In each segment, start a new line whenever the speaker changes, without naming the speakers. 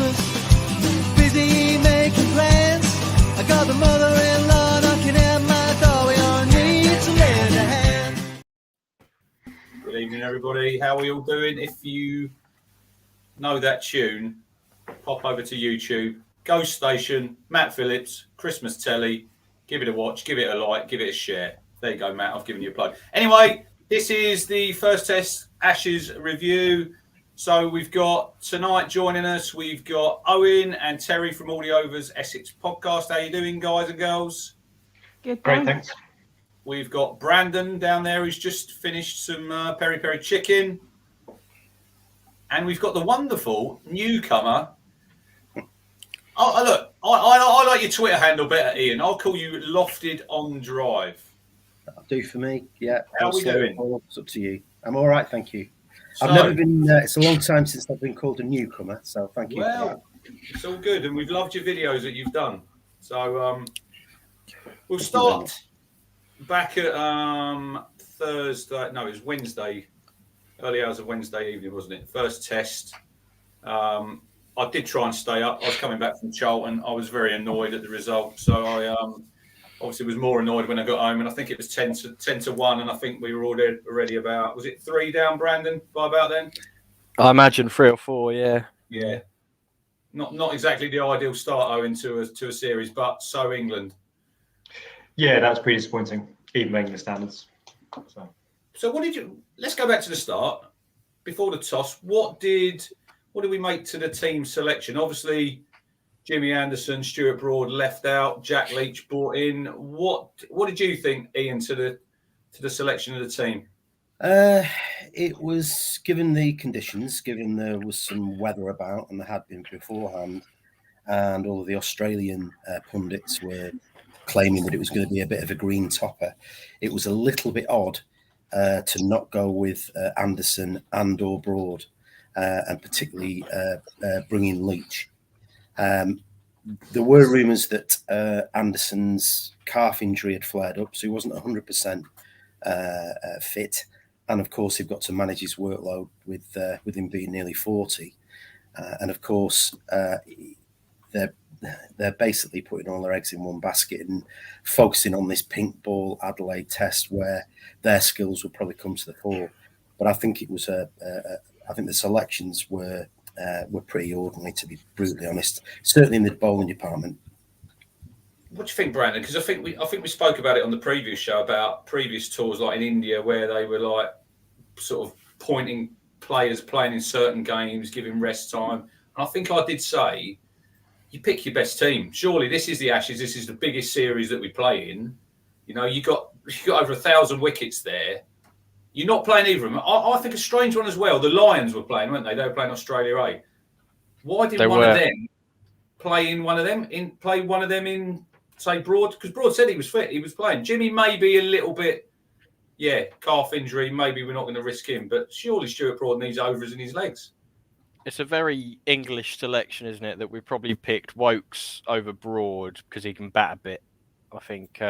Christmas. Busy making plans. I got the mother-in-law knocking at my door. We all need to lend a hand.
Good evening, everybody. How are we all doing? If you know that tune, pop over to YouTube. Ghost Station, Matt Phillips, Christmas Telly. Give it a watch, give it a like, give it a share. There you go, Matt. I've given you a plug. Anyway, this is the first test Ashes review. So we've got tonight joining us, we've got Owen and Terry from All the Overs Essex podcast. How you doing, guys and girls?
Good,
Great, thanks.
We've got Brandan down there who's just finished some peri peri chicken. And we've got the wonderful newcomer. Oh, look, I like your Twitter handle better, Ian. I'll call you Lofted on Drive.
That'll do for me. Yeah.
How are we doing?
It's up to you. I'm all right, thank you.
So,
I've never been. It's a long time since I've been called a newcomer, so thank you.
Well, it's all good, and we've loved your videos that you've done. So we'll start back at Thursday. No, it was Wednesday. Early hours of Wednesday evening, wasn't it? First test. I did try and stay up. I was coming back from Charlton. I was very annoyed at the result. So I obviously was more annoyed when I got home. And I think it was 10 to 1. And I think we were already about, was it 3 down, Brandan, by about then?
I imagine 3 or 4, yeah.
Yeah. Not exactly the ideal start, Owen, to a series, but so England.
Yeah, that was pretty disappointing, even by English standards.
So let's go back to the start. Before the toss, what did we make to the team selection? Obviously, Jimmy Anderson, Stuart Broad left out, Jack Leach brought in. What did you think, Ian, to the selection of the team?
It was, given the conditions, given there was some weather about, and there had been beforehand, and all of the Australian pundits were claiming that it was going to be a bit of a green topper. It was a little bit odd to not go with Anderson and or Broad. And particularly bring in Leach. There were rumours that Anderson's calf injury had flared up, so he wasn't 100% fit. And of course, they've got to manage his workload with him being nearly 40. And of course, they're basically putting all their eggs in one basket and focusing on this pink ball Adelaide test where their skills will probably come to the fore. But I think it was I think the selections were pretty ordinary, to be brutally honest. Certainly in the bowling department.
What do you think, Brandon? Because I think we spoke about it on the previous show about previous tours, like in India, where they were like sort of pointing players playing in certain games, giving rest time. And I think I did say, you pick your best team. Surely this is the Ashes. This is the biggest series that we play in. You know, you got over 1,000 wickets there. You're not playing either of them. I think a strange one as well. The Lions were playing, weren't they? They were playing Australia A. Why didn't one of them play in one of them? Play one of them in, say, Broad? Because Broad said he was fit. He was playing. Jimmy may be a little bit, calf injury. Maybe we're not going to risk him. But surely Stuart Broad needs overs in his legs.
It's a very English selection, isn't it? That we probably picked Wokes over Broad because he can bat a bit. I think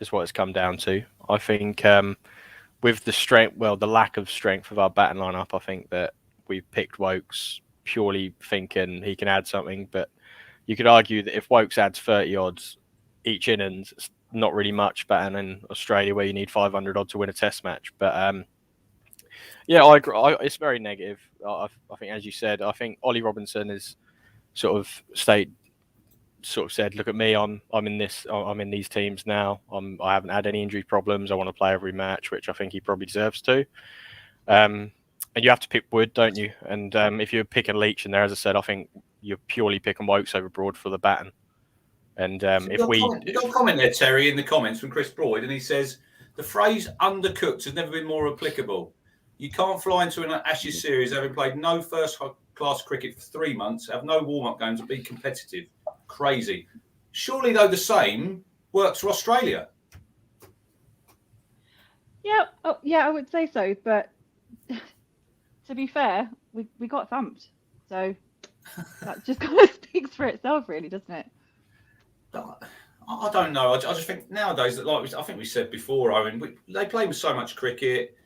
is what it's come down to. I think... with the strength, the lack of strength of our batting lineup, I think that we've picked Wokes purely thinking he can add something. But you could argue that if Wokes adds 30 odds each innings, it's not really much batting in Australia where you need 500 odd to win a test match. But I agree. It's very negative. I think, as you said, I think Ollie Robinson is said, look at me, I'm in this, I'm in these teams now. I haven't had any injury problems. I want to play every match, which I think he probably deserves to. And you have to pick Wood, don't you? And if you're picking Leach in there, as I said, I think you're purely picking Wokes over Broad for the batting. And
you got a comment there, Terry, in the comments from Chris Broad, and he says the phrase "undercooked" has never been more applicable. You can't fly into an Ashes series having played no first-class cricket for 3 months, have no warm-up games, and be competitive. Crazy. Surely, though, the same works for Australia.
Yeah, I would say so. But to be fair, we got thumped, so that just kind of speaks for itself, really, doesn't it?
I don't know. I just think nowadays that, like I think we said before, Owen, they play with so much cricket.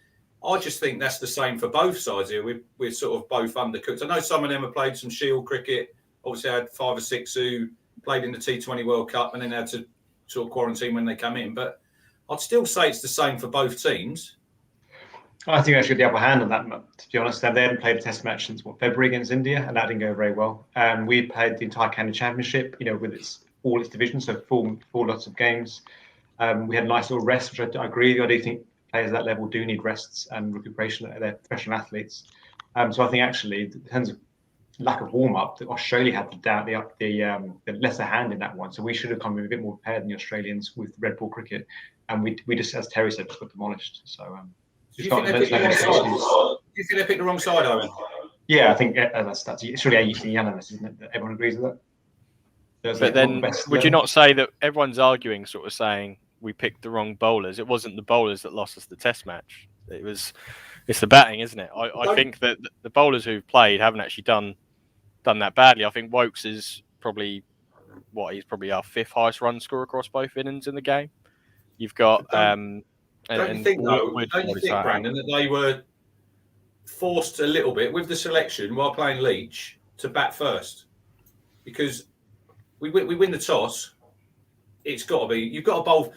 I just think that's the same for both sides here. We're sort of both undercooked. I know some of them have played some Shield cricket. obviously had 5 or 6 who played in the T20 World Cup and then had to sort of quarantine when they come in. But I'd still say it's the same for both teams.
I think I should get the upper hand on that, to be honest. They hadn't played a test match since February against India, and that didn't go very well. We played the entire Canada Championship, with all its divisions, so full lots of games. We had a nice little rest, which I agree with you. I do think players at that level do need rests and recuperation. They're professional athletes. So I think actually, in terms of lack of warm-up, Australia had the lesser hand in that one. So we should have come in a bit more prepared than the Australians with red ball cricket. And we just, as Terry said, just got demolished. So
do you think they picked the wrong side, Owen?
Yeah, I think that's it's really unanimous, isn't it? That everyone agrees with that.
But then, would you not say that everyone's arguing, sort of saying we picked the wrong bowlers? It wasn't the bowlers that lost us the test match. It's the batting, isn't it? I think that the bowlers who've played haven't actually done that badly. I think Wokes is probably he's probably our 5th highest run scorer across both innings in the game. You've got
don't you think, Brandon, that they were forced a little bit with the selection while playing Leach to bat first? Because we win the toss, it's got to be, you've got to bowl.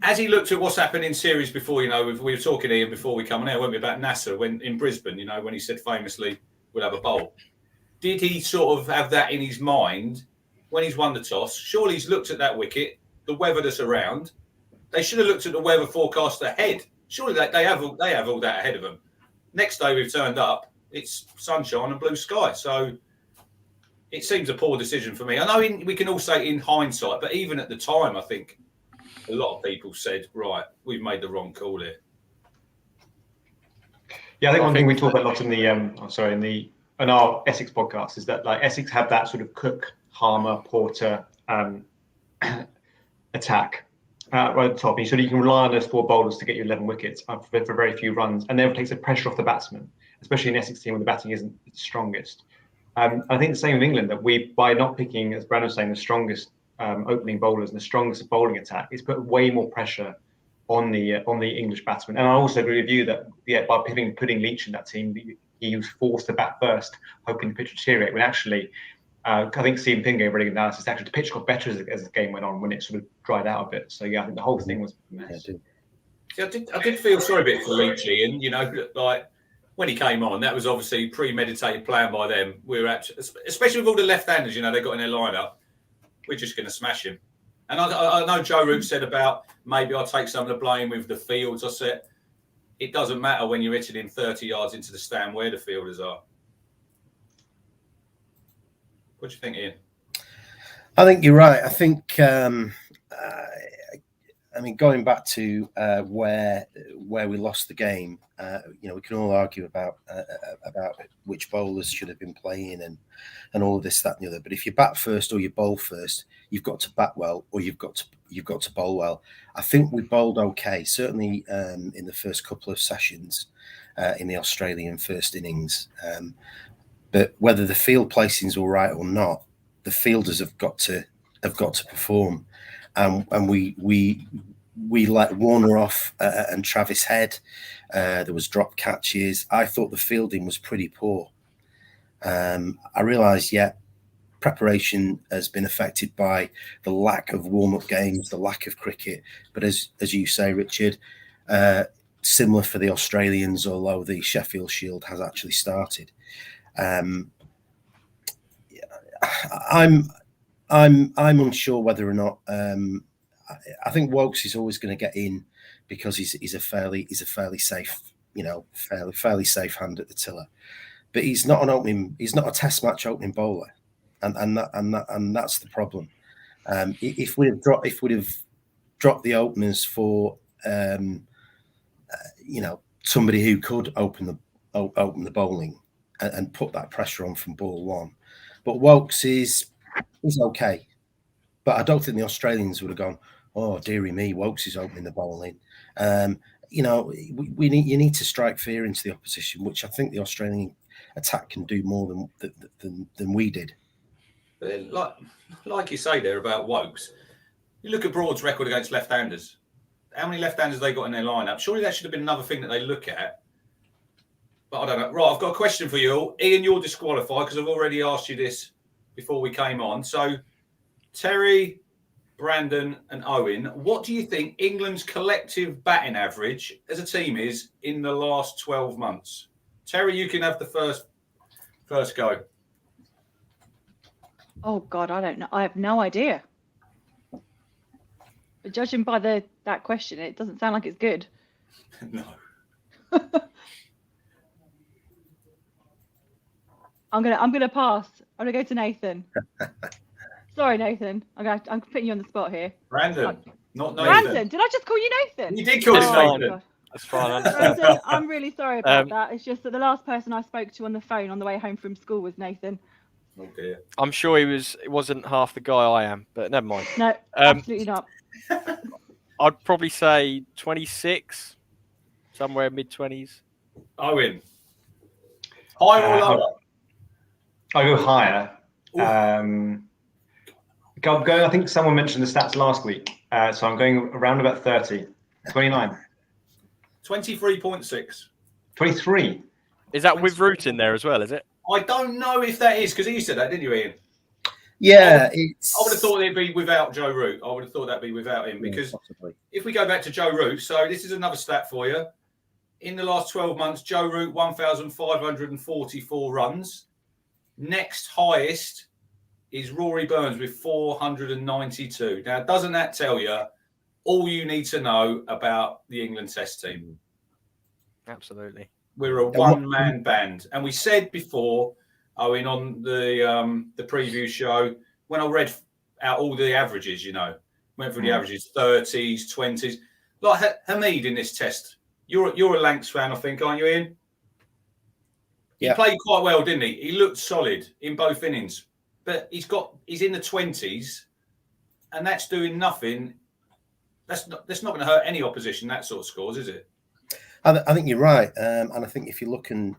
As he looked at what's happened in series before, we were talking here before we come on air, weren't we, about Nasser when in Brisbane, when he said famously, we'll have a bowl. Did he sort of have that in his mind when he's won the toss? Surely he's looked at that wicket, the weather that's around. They should have looked at the weather forecast ahead. Surely they have all that ahead of them. Next day we've turned up, it's sunshine and blue sky. So it seems a poor decision for me. I know we can all say in hindsight, but even at the time, I think a lot of people said, right, we've made the wrong call here.
Yeah, I think one thing we talk about a lot in our Essex podcast is that Essex have that sort of Cook, Harmer, Porter attack right at the top. You can rely on those 4 bowlers to get you 11 wickets for very few runs, and then it takes the pressure off the batsman, especially in Essex team when the batting isn't the strongest. I think the same with England, that we, by not picking, as Brandon was saying, the strongest opening bowlers and the strongest bowling attack, it's put way more pressure on the English batsmen. And I also agree with you that by putting Leach in that team, he was forced to bat first, hoping the pitch would deteriorate. When actually, I think Stephen Ping gave a really good analysis. Actually, the pitch got better as the game went on when it sort of dried out a bit. So yeah, I think the whole thing was a mess.
I did feel sorry a bit for Leachy, and when he came on, that was obviously premeditated plan by them. Especially with all the left-handers, they got in their lineup. We're just going to smash him. And I know Joe Root said about maybe I'll take some of the blame with the fields. I said it doesn't matter when you're hitting him 30 yards into the stand where the fielders are. What do you think, Ian?
I think you're right. I think, going back to where we lost the game, we can all argue about which bowlers should have been playing and all of this, that, and the other. But if you bat first or you bowl first, you've got to bat well or you've got to bowl well. I think we bowled okay, certainly in the first couple of sessions in the Australian first innings. But whether the field placing's all right or not, the fielders have got to perform, and we let Warner off and Travis Head. There was drop catches. I thought the fielding was pretty poor. I realised, preparation has been affected by the lack of warm-up games, the lack of cricket. But as you say, Richard, similar for the Australians, although the Sheffield Shield has actually started. I'm unsure whether or not. I think Wokes is always going to get in because he's a fairly safe, fairly safe hand at the tiller. But he's not a test match opening bowler, and that's the problem. If we'd have dropped the openers for somebody who could open the bowling and put that pressure on from ball one. But Wokes is okay. But I don't think the Australians would have gone, oh, dearie me, Wokes is opening the bowling. You need to strike fear into the opposition, which I think the Australian attack can do more than we did.
Like you say there about Wokes, you look at Broad's record against left-handers. How many left-handers they got in their lineup? Surely that should have been another thing that they look at. But I don't know. Right, I've got a question for you all. Ian, you're disqualified because I've already asked you this before we came on. So, Terry, Brandon, and Owen, what do you think England's collective batting average as a team is in the last 12 months? Terry, you can have the first go.
Oh God, I don't know. I have no idea. But judging by that question, it doesn't sound like it's good.
No.
I'm gonna pass. I'm gonna go to Nathan. Sorry, Nathan. I'm putting you on the spot here.
Brandon, not Nathan.
Brandon, did I just call you Nathan?
You did call him
Oh,
Nathan.
God.
That's fine. I understand.
Brandon, I'm really sorry about that. It's just that the last person I spoke to on the phone on the way home from school was Nathan.
Oh dear.
I'm sure it wasn't half the guy I am, but never mind.
No, absolutely not.
I'd probably say 26, somewhere mid-20s.
Owen. Higher or lower?
I go higher. I'm going, I think someone mentioned the stats last week. So I'm going around about 30. 29.
23.6.
23.
Is that with Root in there as well, is it?
I don't know if that is, because you said that, didn't you, Ian?
Yeah,
I would have thought it'd be without Joe Root. I would have thought that'd be without him, because
possibly.
if we go back to Joe Root, so this is another stat for you. In the last 12 months, Joe Root, 1,544 runs. Next highest is Rory Burns with 492. Now, doesn't that tell you all you need to know about the England Test team?
Absolutely.
We're a one-man band. And we said before, Owen, on the preview show, when I read out all the averages, went through the averages, 30s, 20s. Like Hamid in this test, you're a Lancs fan, I think, aren't you, Ian? He played quite well, didn't he? He looked solid in both innings. But he's in the 20s, and that's doing nothing. That's not going to hurt any opposition, that sort of scores, is it?
I think you're right, and I think if you're looking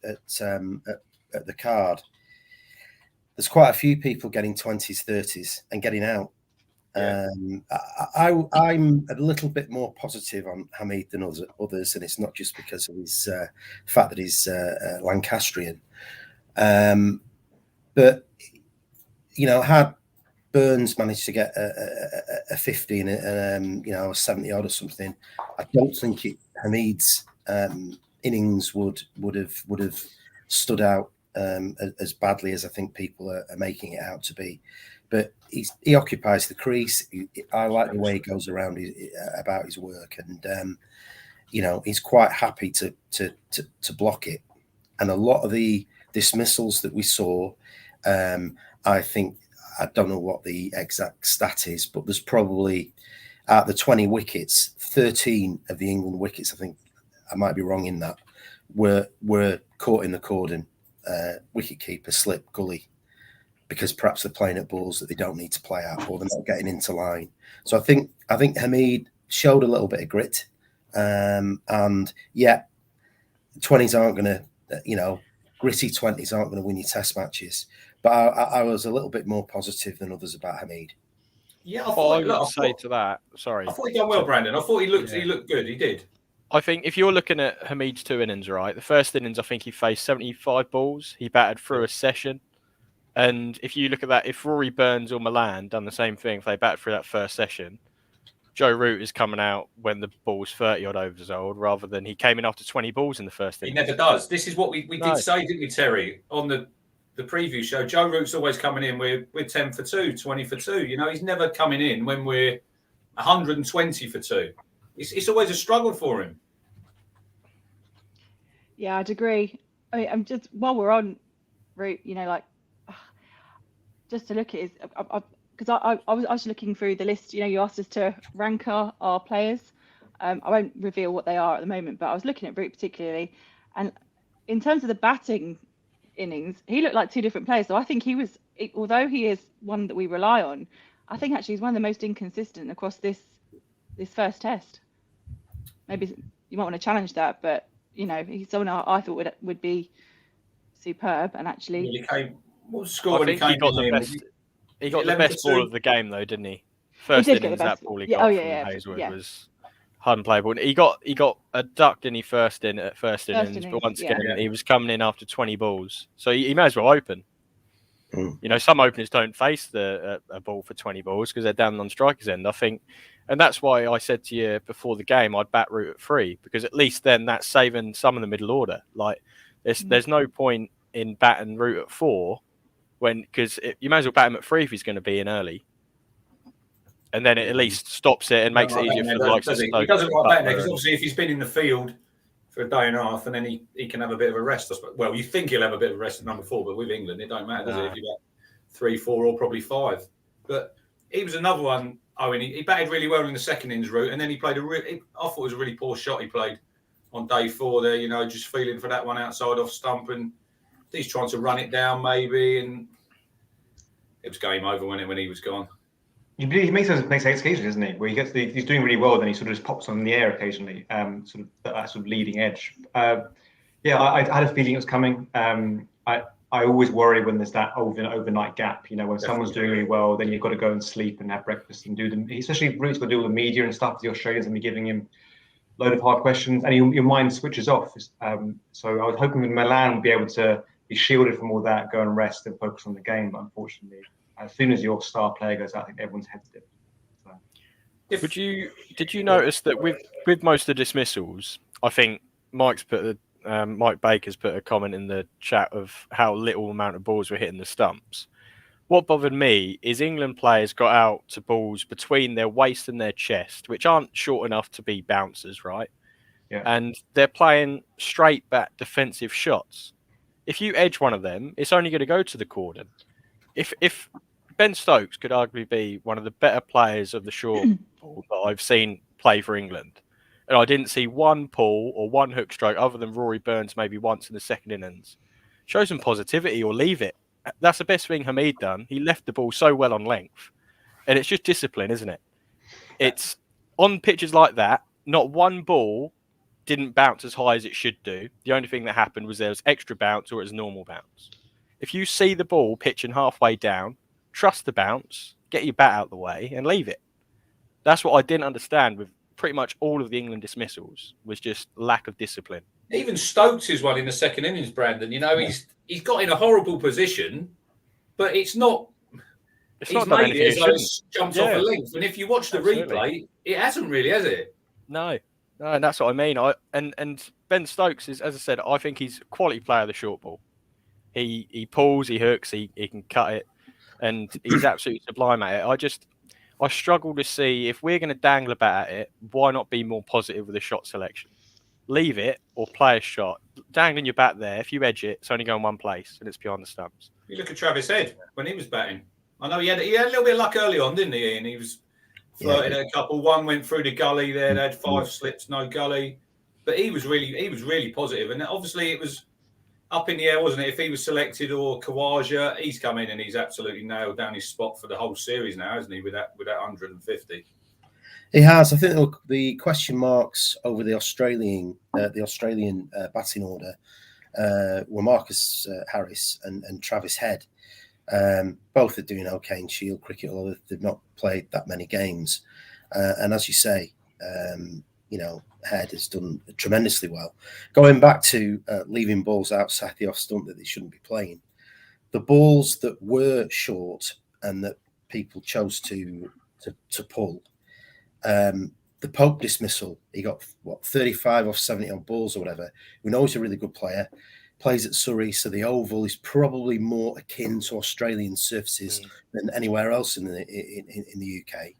at the card, there's quite a few people getting 20s, 30s, and getting out.
Yeah.
I'm a little bit more positive on Hamid than others, and it's not just because of his fact that he's Lancastrian, but had Burns managed to get a 50 and a 70 odd or something, I don't think Hamid's innings would have stood out as badly as I think people are making it out to be. But he occupies the crease. I like the way he goes around about his work, and he's quite happy to block it. And a lot of the dismissals that we saw, I think, I don't know what the exact stat is, but there's probably out of the 20 wickets, 13 of the England wickets, I think I might be wrong in that, were caught in the cordon, wicketkeeper slip, gully, because perhaps they're playing at balls that they don't need to play at, or they're not getting into line. So I think Hamid showed a little bit of grit, and 20s aren't going to, gritty 20s aren't going to win you test matches. But I was a little bit more positive than others about Hamid.
Yeah,
I thought to that. Sorry,
I thought he done well, Brandon. I thought he looked good. He did.
I think if you're looking at Hamid's two innings, right, the first innings, I think he faced 75 balls. He batted through a session. And if you look at that, if Rory Burns or Milan done the same thing, if they batted through that first session, Joe Root is coming out when the ball's 30 odd overs old, rather than he came in after 20 balls in the first innings.
He never does. This is what we did say, didn't we, Terry, on the preview show? Joe Root's always coming in. We're 10 for 2, 20 for 2. He's never coming in when we're 120 for 2. It's always a struggle for him.
Yeah, I'd agree. I'm just, while we're on Root, just to look at his, because I was looking through the list. You asked us to rank our players. I won't reveal what they are at the moment, but I was looking at Root particularly, and in terms of the batting innings, he looked like two different players. So I think although he is one that we rely on, I think actually he's one of the most inconsistent across this first test. Maybe you might want to challenge that, but he's someone I thought would be superb, and actually.
What was the score when he came in?
He got the best ball of the game, though, didn't he? First innings, that ball he got from Hazelwood was unplayable. He got a duck, didn't he, first innings, but once again, he was coming in after 20 balls. So he may as well open. You know, some openers don't face a ball for 20 balls because they're down on striker's end, I think. And that's why I said to you before the game, I'd bat Root at 3, because at least then that's saving some of the middle order. Like, there's no point in batting Root at 4 because you may as well bat him at 3 if he's going to be in early. And then it at least stops it and makes it easier for the likes of Stoke.
He doesn't like batting there because obviously if he's been in the field for a day and a half, and then he can have a bit of a rest. Well, you think he'll have a bit of a rest at number 4, but with England, it don't matter, does it? If you bat 3, 4, or probably 5. But he was another one. Owen, he batted really well in the second innings Root, and then he played I thought it was a really poor shot he played on day 4 there, you know, just feeling for that one outside off stump, and he's trying to run it down maybe, and it was game over when he was gone.
He makes occasions, doesn't he? Where he's doing really well, then he sort of just pops on in the air occasionally, sort of that sort of leading edge. I had a feeling it was coming. I always worry when there's that overnight gap. You know, when someone's doing really well, then you've got to go and sleep and have breakfast and do them. Especially Root's got to do all the media and stuff. The Australians and be giving him a load of hard questions, and your mind switches off. So I was hoping that Milan would be able to be shielded from all that, go and rest and focus on the game. But unfortunately, as soon as your star player goes out, I think everyone's head's dip.
Did you notice that with most of the dismissals, I think Mike Baker's put a comment in the chat of how little amount of balls were hitting the stumps. What bothered me is England players got out to balls between their waist and their chest, which aren't short enough to be bouncers, right?
Yeah.
And they're playing straight back defensive shots. If you edge one of them, it's only going to go to the cordon. If Ben Stokes could arguably be one of the better players of the short ball that I've seen play for England, and I didn't see one pull or one hook stroke other than Rory Burns maybe once in the second innings, show some positivity or leave it. That's the best thing Hamid done. He left the ball so well on length, and it's just discipline, isn't it? It's on pitches like that, not one ball didn't bounce as high as it should do. The only thing that happened was there was extra bounce or it was normal bounce. If you see the ball pitching halfway down, trust the bounce, get your bat out the way and leave it. That's what I didn't understand with pretty much all of the England dismissals, was just lack of discipline.
Even Stokes' one in the second innings, Brandon, you know, he's got in a horrible position, but it's not...
It's
he's
not done
made it as
anything
though
it
it's jumped off a length. And if you watch the replay, it hasn't really, has it?
No, and that's what I mean. And Ben Stokes is, as I said, I think he's a quality player of the short ball. He pulls, he hooks, he can cut it, and he's absolutely sublime at it. I struggle to see, if we're going to dangle a bat at it, why not be more positive with the shot selection? Leave it or play a shot. Dangling your bat there, if you edge it, it's only going one place and it's behind the stumps.
You look at Travis Head when he was batting. I know he had a little bit of luck early on, didn't he? And he was flirting at a couple. One went through the gully there. They had 5 slips, no gully. But he was really positive. And obviously it was up in the air, wasn't it? If he was selected or Kawaja, he's come in and he's absolutely nailed down his spot for the whole series now, hasn't he? With that 150.
He has. I think the question marks over the Australian batting order were Marcus Harris and Travis Head. Both are doing okay in Shield cricket, although they've not played that many games. And as you say, Head has done tremendously well. Going back to leaving balls outside the off stump that they shouldn't be playing, the balls that were short and that people chose to pull. The Pope dismissal, he got 35 off 70 on balls or whatever. We know he's a really good player, plays at Surrey, so the oval is probably more akin to Australian surfaces than anywhere else in the UK.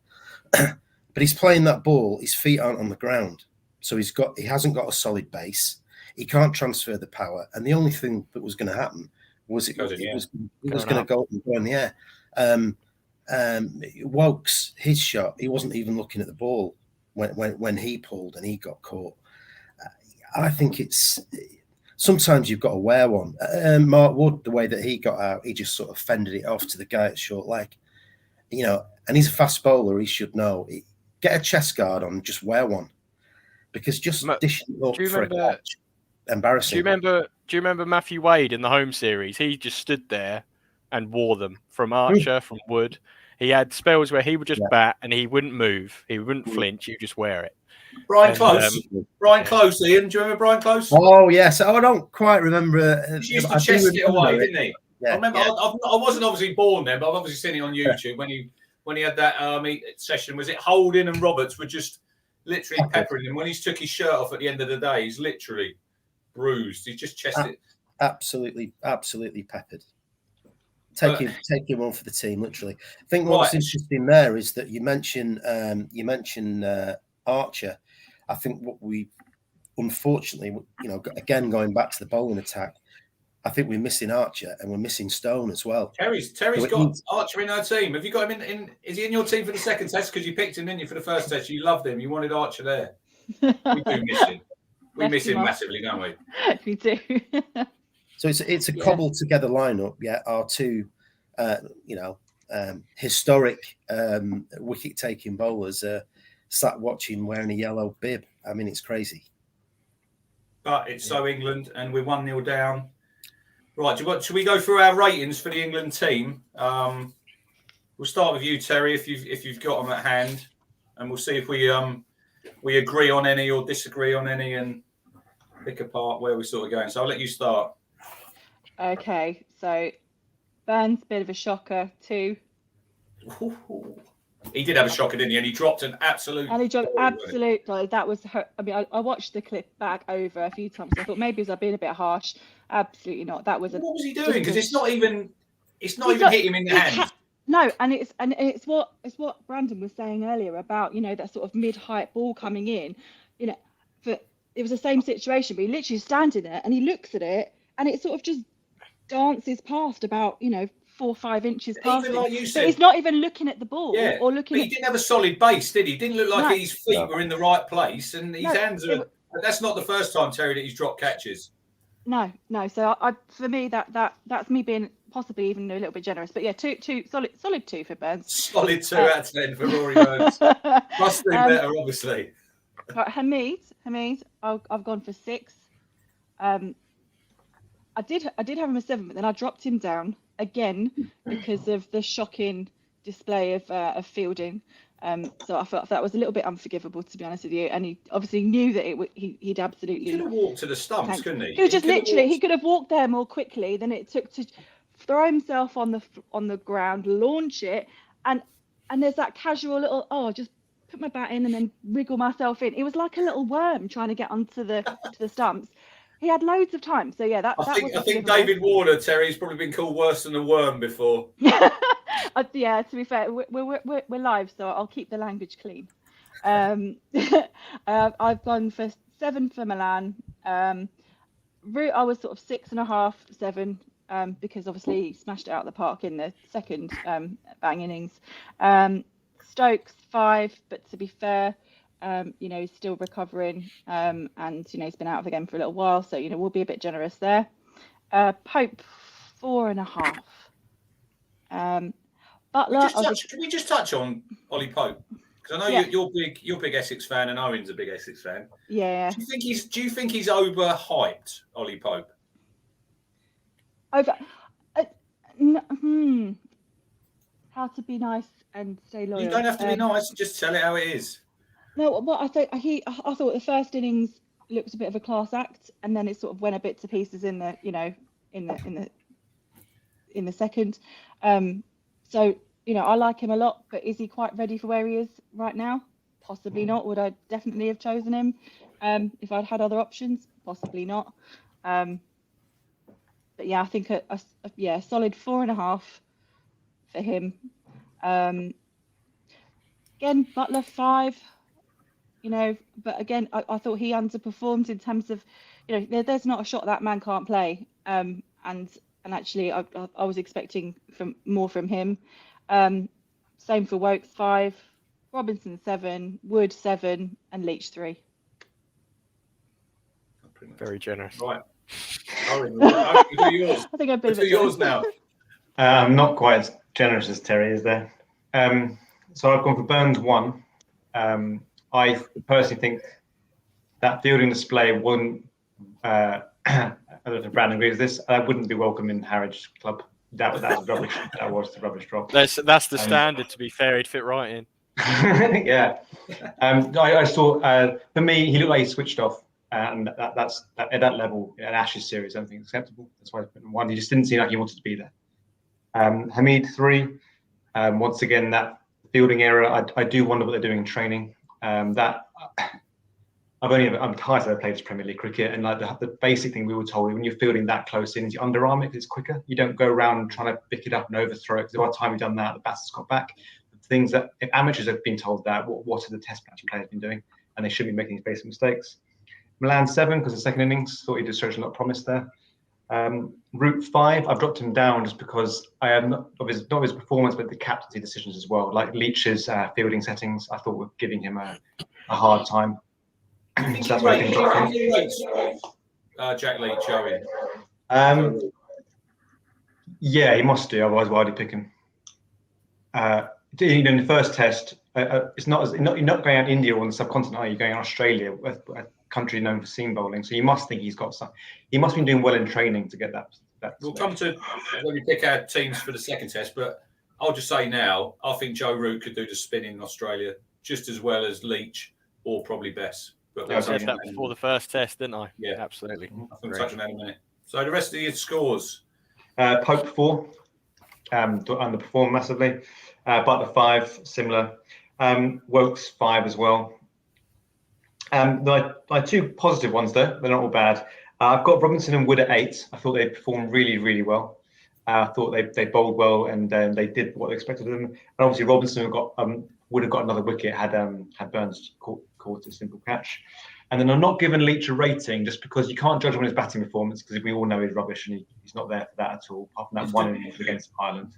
But he's playing that ball, his feet aren't on the ground, so he hasn't got a solid base. He can't transfer the power, and the only thing that was going to happen was it was going to go in the air. Wokes, his shot, he wasn't even looking at the ball when he pulled and he got caught. I think it's sometimes you've got to wear one. Mark Wood, the way that he got out, he just sort of fended it off to the guy at short leg, and he's a fast bowler. He should know. Get a chest guard on, just wear one, because just dishing it up for a catch, embarrassing.
Do you remember Matthew Wade in the home series? He just stood there and wore them from Archer, from Wood. He had spells where he would just bat and he wouldn't move. He wouldn't flinch. You just wear it.
Brian Close, Ian. Do you remember Brian Close?
Oh, yes. I don't quite remember.
He used to chest it away, didn't he? I remember. I wasn't obviously born then, but I've obviously seen it on YouTube when he had that session. Was it Holding and Roberts were just literally peppering him when he took his shirt off at the end of the day? He's literally bruised. He just chested.
Absolutely peppered. Taking one for the team, literally. I think what's interesting there is that you mentioned Archer. I think what we unfortunately, again going back to the bowling attack, I think we're missing Archer and we're missing Stone as well.
Terry's got Archer in her team. Have you got him in? Is he in your team for the second test? Because you picked him, didn't you, for the first test? You loved him. You wanted Archer there. We do miss him. We miss him massively, don't we?
We do.
So it's a cobbled together lineup. Yeah, our two, historic wicket taking bowlers sat watching wearing a yellow bib. I mean, it's crazy.
But it's so England, and we're 1-0 down. Right, should we go through our ratings for the England team? We'll start with you, Terry, if you've got them at hand, and we'll see if we agree on any or disagree on any, and pick apart where we're sort of going. So I'll let you start.
Okay, so Burns, bit of a shocker, 2.
He did have a shocker, didn't he? And he dropped an absolute.
And he dropped absolute. Like, that was her. I mean, I watched the clip back over a few times. I thought maybe I was being a bit harsh. Absolutely not. That was.
What was he doing? Because it's not even hit him in the hand.
No, and it's what Brandan was saying earlier about that sort of mid-height ball coming in. But it was the same situation. But he literally standing there and he looks at it and it sort of just dances past about 4 or 5 inches past him.
Like you said,
but he's not even looking at the ball or looking.
But he didn't have a solid base, did he? He didn't look like his feet were in the right place, and his hands are. That's not the first time, Terry, that he's dropped catches.
No. So for me, that's me being possibly even a little bit generous. But yeah, two solid 2 for Burns.
Solid 2 out of 10 for Rory Burns. Must do better, obviously.
Right, Hamid, I've gone for 6. I did have him a 7, but then I dropped him down again because of the shocking display of fielding. So I felt that was a little bit unforgivable, to be honest with you. And he obviously knew that he'd absolutely.
He could have walked to the stumps, couldn't he?
He could have walked there more quickly than it took to throw himself on the ground, launch it, and there's that casual little just put my bat in and then wriggle myself in. It was like a little worm trying to get onto the stumps. He had loads of time, so yeah, I
think David Warner, Terry's probably been called worse than a worm before.
Yeah, to be fair, we're live, so I'll keep the language clean. I've gone for 7 for Milan. Root, I was sort of 6.5, 7, because obviously he smashed it out of the park in the second bang innings. Stokes 5, but to be fair, he's still recovering, and he's been out of the game for a little while, so we'll be a bit generous there. Pope 4.5. Butler.
Can we just touch on Ollie Pope? Because I know you're big Essex fan, and Owen's a big Essex fan.
Yeah.
Do you think he's overhyped, Ollie Pope?
Over. How to be nice and stay loyal.
You don't have to be nice. Just tell it how it is.
No, what I thought the first innings looked a bit of a class act, and then it sort of went a bit to pieces in the second. So I like him a lot, but is he quite ready for where he is right now? Possibly not. Would I definitely have chosen him if I'd had other options? Possibly not. But yeah, I think a solid 4.5 for him. Again, Butler 5. But again, I thought he underperformed in terms of, there's not a shot that man can't play. And actually, I was expecting more from him. Same for Wokes 5, Robinson 7, Wood 7, and Leach 3.
Very generous.
Right. I
think I've been
yours now.
I'm not quite as generous as Terry is there. So I've gone for Burns 1. I personally think that fielding display wouldn't. I don't know if Brandan agrees with this. Wouldn't be welcome in Harrods Club. That was rubbish. That was the rubbish drop.
That's the standard. To be fair, he'd fit right in.
Yeah. I saw. For me, he looked like he switched off. and that's at that level at Ashes series. I don't think it's acceptable. That's why I put him 1. He just didn't seem like he wanted to be there. Hamid 3. Once again, that fielding error. I do wonder what they're doing in training. I'm tired of playing Premier League cricket, and like the basic thing we were told, when you're fielding that close in, you underarm it because it's quicker. You don't go around trying to pick it up and overthrow it, because by the time you've done that, the batsman's got back. The things that, if amateurs have been told that, what are the test match players been doing? And they shouldn't be making these basic mistakes. Milan 7, because the second innings, thought he did show a lot of promise there. Root 5, I've dropped him down just because I am not of his performance, but the captaincy decisions as well. Like Leach's fielding settings, I thought were giving him a hard time. So that's why I can drop him.
Jack Leach, Joey.
Yeah, he must do. Otherwise, why would he pick him? In the first test, it's you're not going out India or on the subcontinent, are you? Going out Australia, a country known for seam bowling. So you must think he's got some. He must be doing well in training to get that.
We'll come to when we pick our teams for the second test, but I'll just say now, I think Joe Root could do the spin in Australia just as well as Leach, or probably Bess. But
I said that before the first test, didn't I?
Yeah,
absolutely.
I think we'll touch on that in a minute. So the rest of your scores.
Pope 4, underperformed massively. Butler 5, similar. Wokes 5 as well. My 2 positive ones though, they're not all bad. I've got Robinson and Wood at 8. I thought they performed really, really well. I thought they bowled well, and they did what they expected of them. And obviously Robinson would have got another wicket had Burns caught a simple catch. And then I'm not giving Leach a rating just because you can't judge him on his batting performance, because we all know he's rubbish and he's not there for that at all, apart from that one innings against Ireland.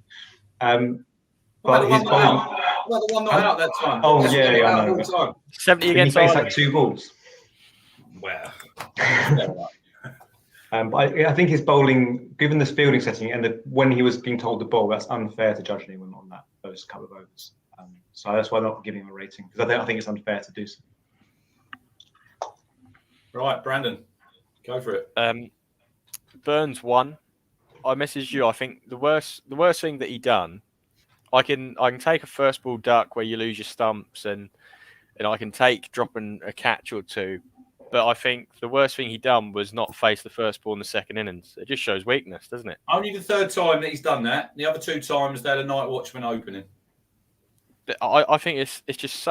But his bowling.
The one not out that time.
Oh yeah, I know.
70 against
Ireland. He faced
Ireland.
like 2 balls.
Wow.
But I think his bowling, given this fielding setting and when he was being told to bowl, that's unfair to judge anyone on those couple of overs. So that's why I'm not giving him a rating, because I think it's unfair to do so.
Right, Brandon, go for it.
Burns 1. I messaged you. I think the worst thing that he done. I can take a first ball duck where you lose your stumps, and I can take dropping a catch or 2. But I think the worst thing he done was not face the first ball in the second innings. It just shows weakness, doesn't it?
Only the 3rd time that he's done that. The other 2 times they had a night watchman opening.
But I think it's just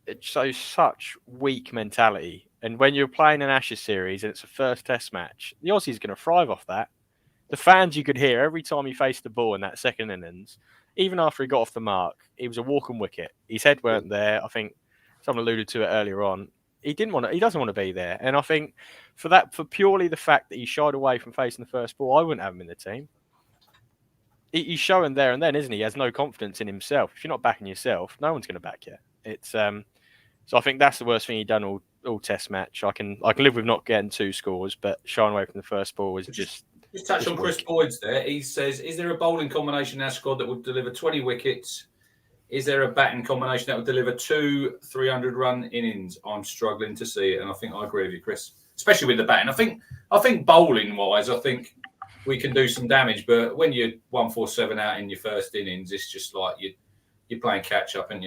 it shows such weak mentality. And when you're playing an Ashes series and it's a first test match, the Aussies going to thrive off that. The fans you could hear every time he faced the ball in that second innings, even after he got off the mark, it was a walking wicket. His head weren't there. I think someone alluded to it earlier on. He doesn't want to be there. And I think for purely the fact that he shied away from facing the first ball, I wouldn't have him in the team. He's showing there and then, isn't he? He has no confidence in himself. If you're not backing yourself, no one's going to back you. It's so I think that's the worst thing he'd done all test match. I can live with not getting 2 scores, but shying away from the first ball was just
touch on Chris Boyd's there. He says, is there a bowling combination in our squad that would deliver 20 wickets? Is there a batting combination that would deliver 2 300-run innings? I'm struggling to see it, and I think I agree with you, Chris, especially with the batting. I think bowling-wise, I think we can do some damage, but when you're 147 out in your first innings, it's just like you're playing catch-up, and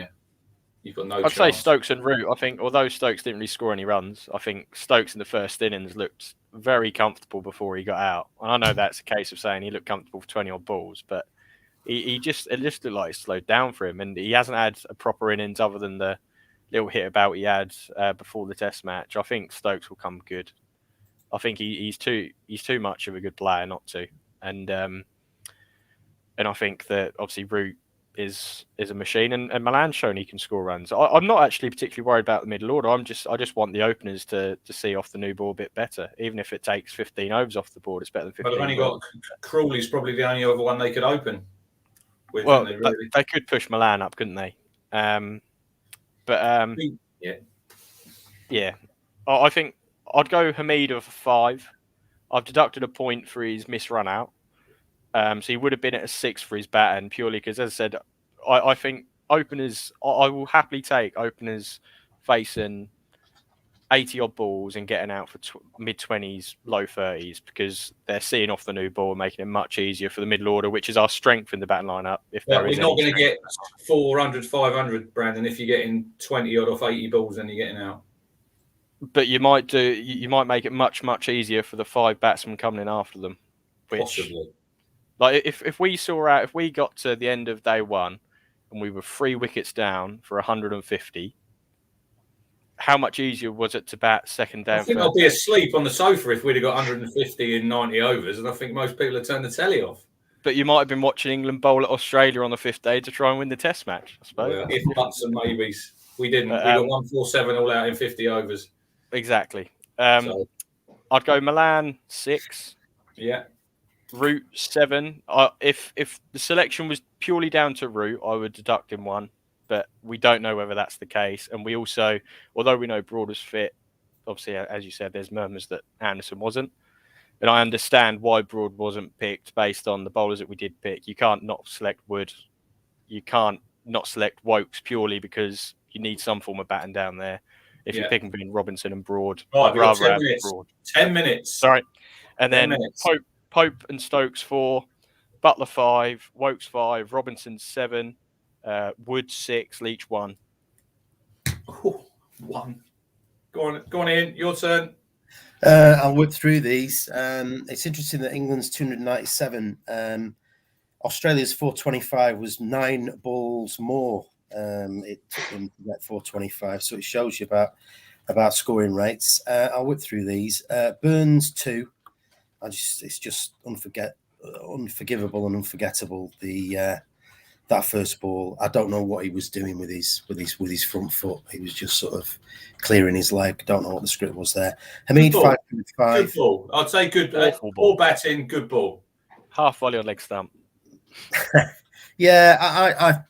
you've got no chance.
I'd say Stokes and Root. I think although Stokes didn't really score any runs, I think Stokes in the first innings looked very comfortable before he got out. And I know that's a case of saying he looked comfortable for 20-odd balls, but it just looked like it slowed down for him, and he hasn't had a proper innings other than the little hit about he had before the Test match. I think Stokes will come good. I think he's too much of a good player not to, and I think that obviously Root is a machine, and Milan's shown he can score runs. I'm not actually particularly worried about the middle order. I just want the openers to see off the new ball a bit better, even if it takes 15 overs off the board. It's better than 15.
But they've only got Crawley's probably the only other one they could open.
They could push Milan up, couldn't they? Yeah. I think I'd go Hamid of a 5. I've deducted a point for his missed run out. So he would have been at a 6 for his bat, and purely because, as I said, I think openers, I will happily take openers facing 80-odd balls and getting out for mid-20s, low 30s, because they're seeing off the new ball and making it much easier for the middle order, which is our strength in the batting lineup.
We're not going to get 400, 500, Brandon, if you're getting 20-odd off 80 balls and you're getting out.
But you might make it much easier for the 5 batsmen coming in after them. Which,
Possibly.
like if we got to the end of day 1 and we were 3 wickets down for 150, how much easier was it to bat second day?
I think I'll be asleep on the sofa if we'd have got 150 in 90 overs, and I think most people would turn the telly off.
But you might have been watching England bowl at Australia on the 5th day to try and win the Test match, I suppose.
Well, if buts and maybes. We didn't. We got 147 all out in 50 overs.
Exactly. I'd go Milan 6.
Yeah.
Root 7. If the selection was purely down to Root, I would deduct him 1. But we don't know whether that's the case. And we also, although we know Broad was fit, obviously, as you said, there's murmurs that Anderson wasn't. And I understand why Broad wasn't picked based on the bowlers that we did pick. You can't not select Wood. You can't not select Wokes purely because you need some form of batting down there. If you're picking between Robinson and Broad,
Right,
I'd rather have
minutes.
Broad.
10 minutes.
Sorry. And then
minutes.
Pope and Stokes 4, Butler 5, Wokes 5, Robinson 7, Wood 6, Leach 1.
Ooh, 1. Go on, Ian. Your turn.
I'll whip through these. It's interesting that England's 297, Australia's 425 was 9 balls more. It took them to get 425, so it shows you about scoring rates. I'll whip through these. Burns 2. It's just unforgivable and unforgettable. That first ball, I don't know what he was doing with his front foot. He was just sort of clearing his leg. Don't know what the script was there. Hamid 5.5.
Good ball. I'd say good ball batting. Good ball.
Half volley on leg stump.
Yeah,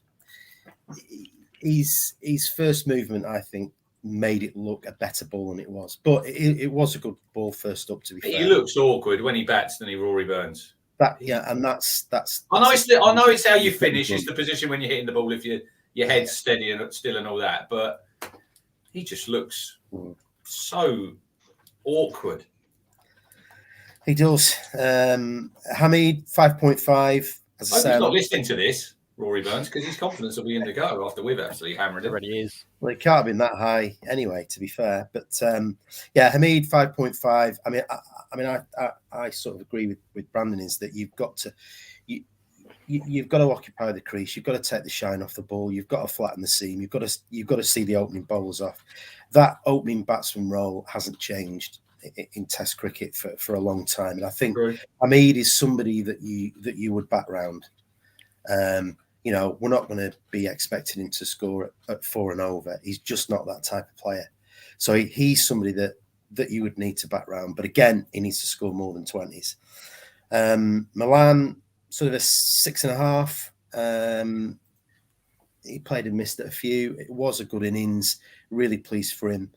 his first movement, I think, made it look a better ball than it was. But it was a good ball first up, to be fair.
He looks awkward when he bats than he Rory Burns.
And that's.
I know it's how you finish. It's the position when you're hitting the ball if your head's steady and still and all that. But he just looks so awkward.
He does. Hamid 5.5. As I
hope
said,
he's not listening to this, Rory Burns, because his confidence will be in the gutter after we've absolutely hammered
It
him.
already is.
Well, it can't have been that high anyway, to be fair. But Hamid 5.5. I sort of agree with Brandon, is that you've got to occupy the crease. You've got to take the shine off the ball. You've got to flatten the seam. You've got to see the opening bowlers off. That opening batsman role hasn't changed in Test cricket for a long time, and I think Hamid is somebody that you would bat round. We're not going to be expecting him to score at 4 and over. He's just not that type of player. So he's somebody that you would need to bat round. But again, he needs to score more than 20s. Milan, sort of a 6.5. He played and missed at a few. It was a good innings. Really pleased for him.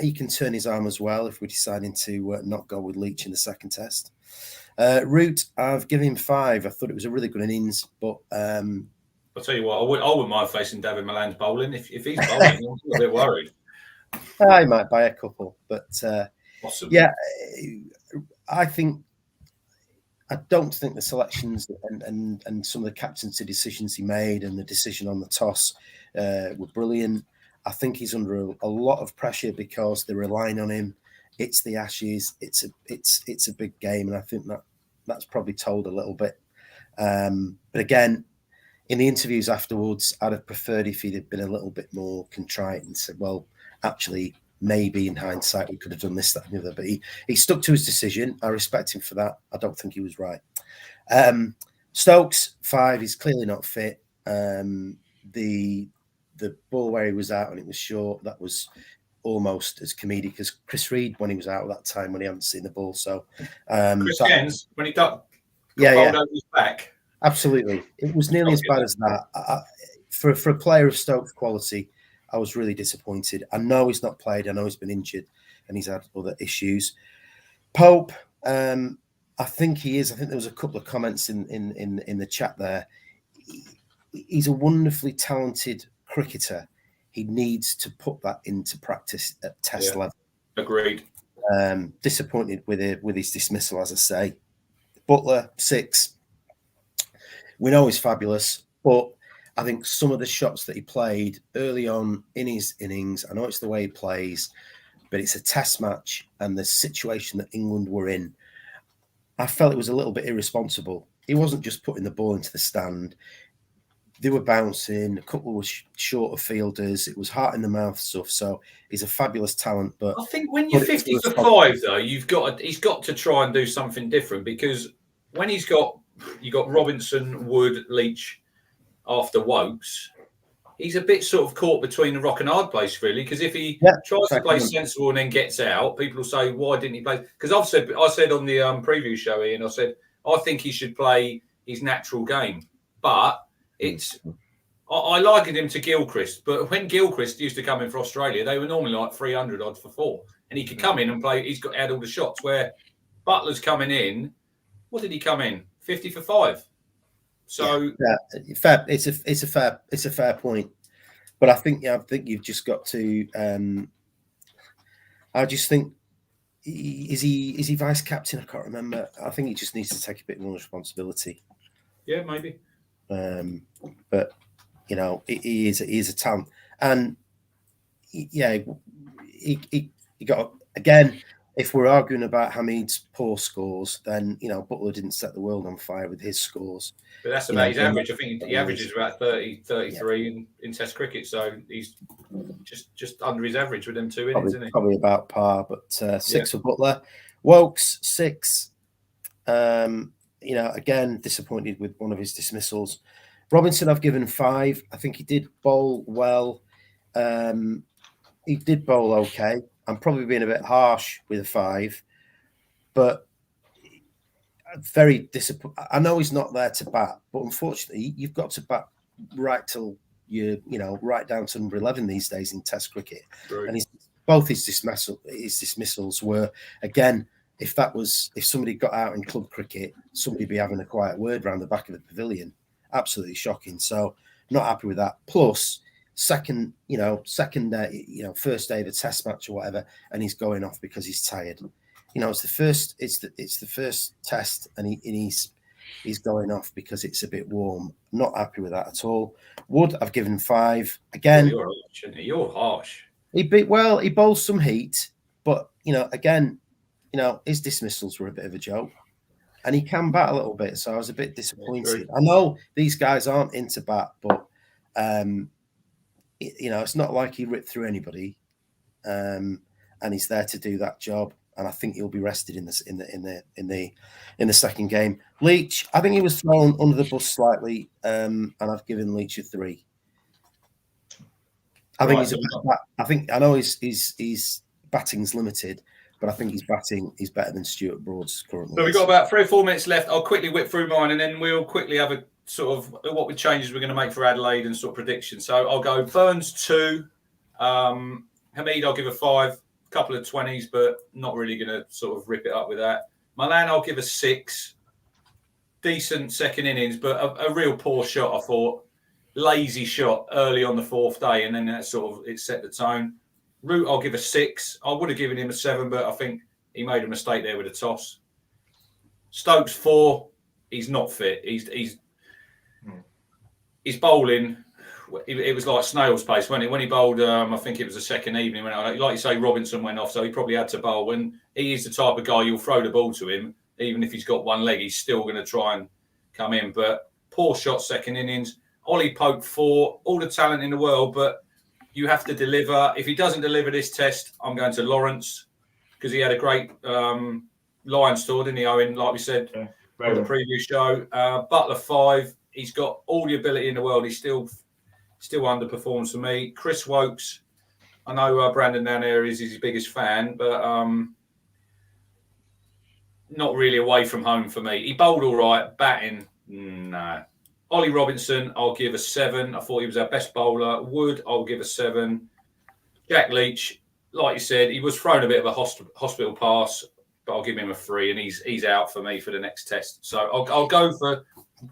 He can turn his arm as well if we're deciding to not go with Leach in the second test. Root, I've given him 5. I thought it was a really good innings, but
I'll tell you what, I wouldn't mind facing David Milan's bowling. If he's bowling, I'm a bit worried.
I might buy a couple, but
possibly.
Yeah, I don't think the selections and some of the captaincy decisions he made and the decision on the toss were brilliant. I think he's under a lot of pressure because they're relying on him. It's the Ashes. It's a big game, and I think that's probably told a little bit. But again, in the interviews afterwards, I'd have preferred if he'd have been a little bit more contrite and said, "Well, actually, maybe in hindsight we could have done this, that, and the other." But he stuck to his decision. I respect him for that. I don't think he was right. Stokes 5. He's clearly not fit. The ball where he was out and it was short, that was almost as comedic as Chris Reed when he was out at that time when he hadn't seen the ball. So
Chris Gens, when he got over his back.
Absolutely. It was nearly as bad as that. For a player of Stokes quality, I was really disappointed. I know he's not played. I know he's been injured and he's had other issues. Pope, I think he is. I think there was a couple of comments in the chat there. He's a wonderfully talented cricketer. He needs to put that into practice at test level.
Agreed.
Disappointed with his dismissal, as I say. Butler 6. We know he's fabulous, but I think some of the shots that he played early on in his innings, I know it's the way he plays, but it's a test match, and the situation that England were in, I felt it was a little bit irresponsible. He wasn't just putting the ball into the stand. They were bouncing, a couple were short of fielders. It was heart in the mouth stuff. So he's a fabulous talent. But
I think when you're 50 for 5, though, he's got to try and do something different, because when you got Robinson, Wood, Leach after Wokes, he's a bit sort of caught between a rock and hard place, really. Because if he tries to play sensible and then gets out, people will say, "Why didn't he play?" Because I said on the preview show, Ian, I said I think he should play his natural game, but I likened him to Gilchrist, but when Gilchrist used to come in for Australia, they were normally like 300 odds for 4, and he could come in and play. He's had all the shots. Where Butler's coming in, what did he come in? 50 for 5. So
fair. It's a fair point, but I think you've just got to. I just think is he vice captain? I can't remember. I think he just needs to take a bit more responsibility.
Yeah, maybe.
But he is a talent, and he got, again. If we're arguing about Hamid's poor scores, then Butler didn't set the world on fire with his scores.
But that's about his average. I think he averages about 30, 33 in Test cricket, so he's just under his average with them 2 innings, isn't he?
Probably about par, but 6 for Butler. Wokes 6. Again, disappointed with one of his dismissals. Robinson, I've given 5. I think he did bowl well. He did bowl okay. I'm probably being a bit harsh with a 5, but very disappointed. I know he's not there to bat, but unfortunately, you've got to bat right till right down to number 11 these days in Test cricket.
Right.
And both his dismissals were, again, if somebody got out in club cricket, somebody'd be having a quiet word around the back of the pavilion. Absolutely shocking. So not happy with that. Plus, first day of a test match or whatever, and he's going off because he's tired. It's the first test, and he's going off because it's a bit warm. Not happy with that at all. Wood, I've given 5. Again,
you're harsh.
He bowls some heat, but again, his dismissals were a bit of a joke, and he can bat a little bit. So I was a bit disappointed. I know these guys aren't into bat, but it's not like he ripped through anybody, and he's there to do that job. And I think he'll be rested in the second game. Leach, I think he was thrown under the bus slightly, and I've given Leach a 3. I know his batting's limited, but I think his batting is better than Stuart Broad's currently.
So we've got about 3 or 4 minutes left. I'll quickly whip through mine, and then we'll quickly have a sort of what changes we're going to make for Adelaide and sort of predictions. So I'll go Burns 2, Hamid I'll give a 5, a couple of 20s, but not really going to sort of rip it up with that. Milan I'll give a 6, decent second innings, but a real poor shot. I thought lazy shot early on the 4th day, and then that sort of it set the tone. Root I'll give a 6. I would have given him a 7, but I think he made a mistake there with a toss. Stokes 4. He's not fit. He's bowling. It was like snail's pace when he bowled. I think it was the second evening when, like you say, Robinson went off, so he probably had to bowl. When he is the type of guy, you'll throw the ball to him, even if he's got one leg, he's still going to try and come in. But poor shot second innings. Ollie Pope 4. All the talent in the world, but you have to deliver. If he doesn't deliver this test, I'm going to Lawrence, because he had a great Lions tour, didn't he, Owen? Like we said on the previous show. Butler 5. He's got all the ability in the world. He's still underperforms for me. Chris Wokes, I know Brandan down there is his biggest fan, but not really away from home for me. He bowled all right, batting, no. Ollie Robinson, I'll give a 7. I thought he was our best bowler. Wood, I'll give a 7. Jack Leach, like you said, he was thrown a bit of a hospital pass, but I'll give him a 3, and he's out for me for the next test. So I'll go for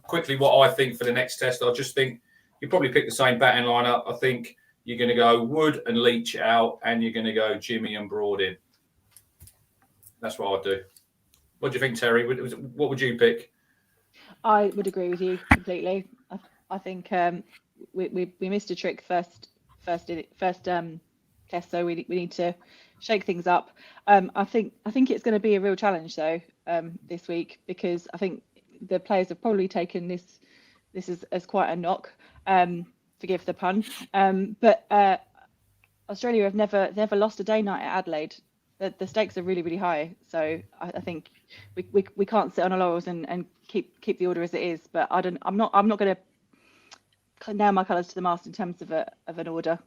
quickly what I think for the next test. I just think you probably pick the same batting lineup. I think you're going to go Wood and Leach out, and you're going to go Jimmy and Broad in. That's what I'd do. What do you think, Terry? What would you pick?
I would agree with you completely. I think we missed a trick first test, so we need to shake things up. I think it's going to be a real challenge though this week, because I think the players have probably taken this as quite a knock. Forgive the pun. But Australia have never lost a day night at Adelaide. The stakes are really, really high. So I think we can't sit on our laurels and keep the order as it is. But I'm not going to nail my colours to the mast in terms of an order.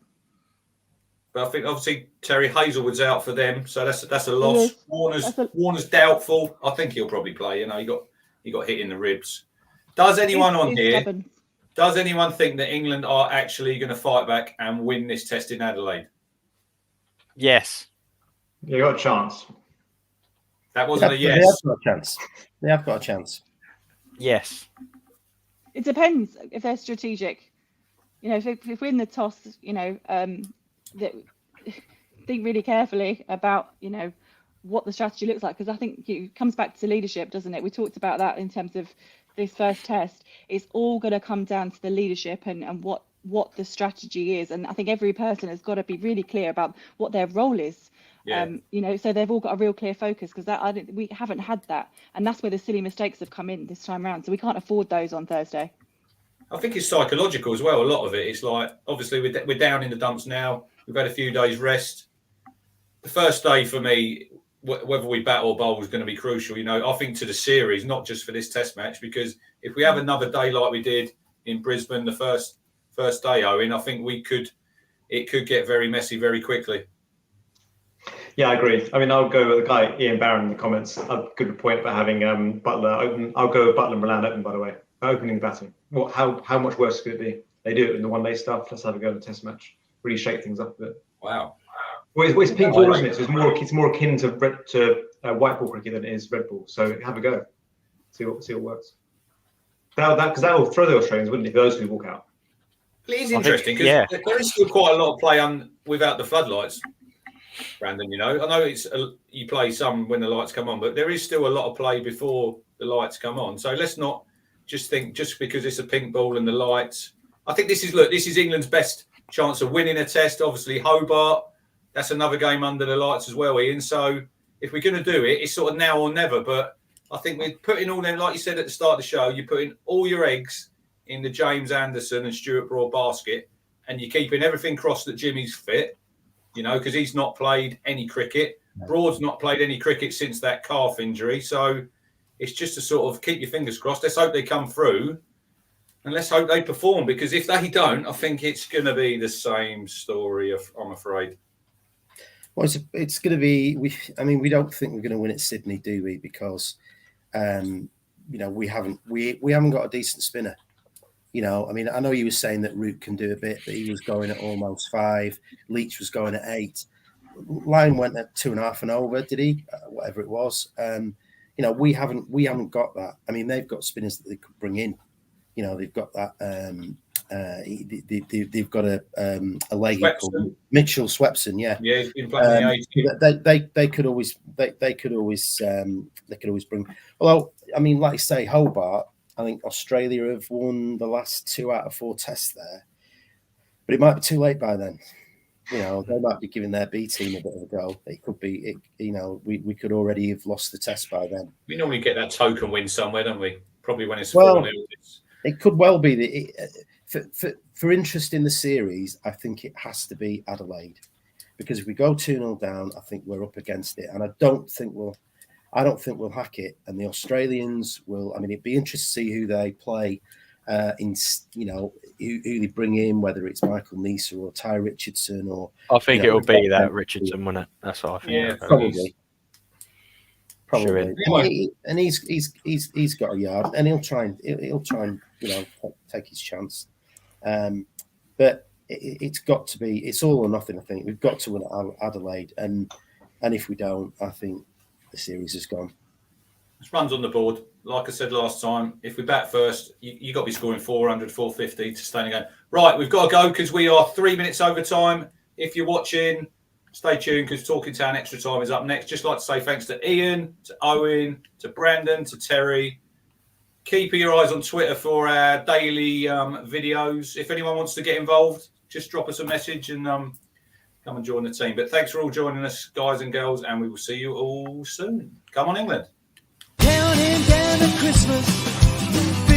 But I think obviously Terry Hazelwood's out for them, so that's a loss.
Yes.
Warner's doubtful. I think he'll probably play. You know, he got hit in the ribs. Does anyone on here? Stubborn. Does anyone think that England are actually going to fight back and win this test in Adelaide?
Yes.
You got a chance.
That wasn't a yes.
They have got a chance. They have got a chance.
Yes.
It depends if they're strategic. You know, if we're in the toss, you know, think really carefully about, you know, what the strategy looks like, because I think it comes back to leadership, doesn't it? We talked about that in terms of this first test. It's all going to come down to the leadership and what the strategy is, and I think every person has got to be really clear about what their role is.
Yeah.
You know, so they've all got a real clear focus, because we haven't had that, and that's where the silly mistakes have come in this time around. So we can't afford those on Thursday.
I think it's psychological as well. A lot of it. It's like, obviously we're down in the dumps now. We've had a few days rest. The first day for me, whether we bat or bowl, is going to be crucial. You know, I think to the series, not just for this test match, because if we have another day like we did in Brisbane the first day, Owen, I think it could get very messy very quickly.
Yeah, I agree. I mean, I'll go with the guy Ian Barron in the comments. A good point about having Butler open. I'll go with Butler and Brandan open, by the way. Opening the batting. How much worse could it be? They do it in the one-day stuff. Let's have a go in the test match. Really shake things up a bit.
Wow.
Well, it's pink ball, isn't it? So it's more akin to white ball cricket than it is red ball. So have a go. See what works. Because that will throw the Australians, wouldn't it? If those who walk out.
It is interesting because there is still quite a lot of play without the floodlights, Brandon. You know, I know you play some when the lights come on, but there is still a lot of play before the lights come on. So let's not just think just because it's a pink ball and the lights. I think this is England's best chance of winning a test. Obviously, Hobart, that's another game under the lights as well, Ian. So if we're going to do it, it's sort of now or never. But I think we're putting all them, like you said at the start of the show, you're putting all your eggs in the James Anderson and Stuart Broad basket, and you're keeping everything crossed that Jimmy's fit, you know, because he's not played any cricket. Broad's not played any cricket since that calf injury. So it's just to sort of keep your fingers crossed. Let's hope they come through. And let's hope they perform, because if they don't, I think it's going to be the same story, I'm afraid.
Well, it's going to be. We don't think we're going to win at Sydney, do we? Because, you know, we haven't got a decent spinner. You know, I mean, I know you were saying that Root can do a bit, but he was going at almost 5. Leach was going at 8. Lyon went at 2.5 and over, did he? Whatever it was. You know, we haven't got that. I mean, they've got spinners that they could bring in. You know, they've got that. They've got a lady called Mitchell Swepson. Yeah,
he's been playing
they could always bring. Although, I mean, like I say, Hobart. I think Australia have won the last 2 out of 4 tests there, but it might be too late by then. You know, they might be giving their B team a bit of a go. It could be. You know, we could already have lost the test by then.
We normally get that token win somewhere, don't we? Probably when it's
4-0. It could well be for interest in the series. I think it has to be Adelaide, because if we go 2-0 down, I think we're up against it, and I don't think we'll hack it. And the Australians will. I mean, it'd be interesting to see who they play. You know, who they bring in, whether it's Michael Neser or Ty Richardson, or
I think it'll be that Richardson, won't it? That's what I think.
Yeah,
probably.
Sure.
And he's got a yard, and he'll try and you know, take his chance. But it's got to be. It's all or nothing. I think we've got to win at Adelaide, and if we don't, I think the series is gone.
It's runs on the board. Like I said last time, if we bat first, you got to be scoring 400, 450 to stay in the game. Right, we've got to go because we are 3 minutes over time. If you're watching, stay tuned because Talking Town Extra Time is up next. Just like to say thanks to Ian, to Owen, to Brandon, to Terry. Keep your eyes on Twitter for our daily videos. If anyone wants to get involved, just drop us a message and come and join the team. But thanks for all joining us, guys and girls, and we will see you all soon. Come on, England.
Counting down to Christmas.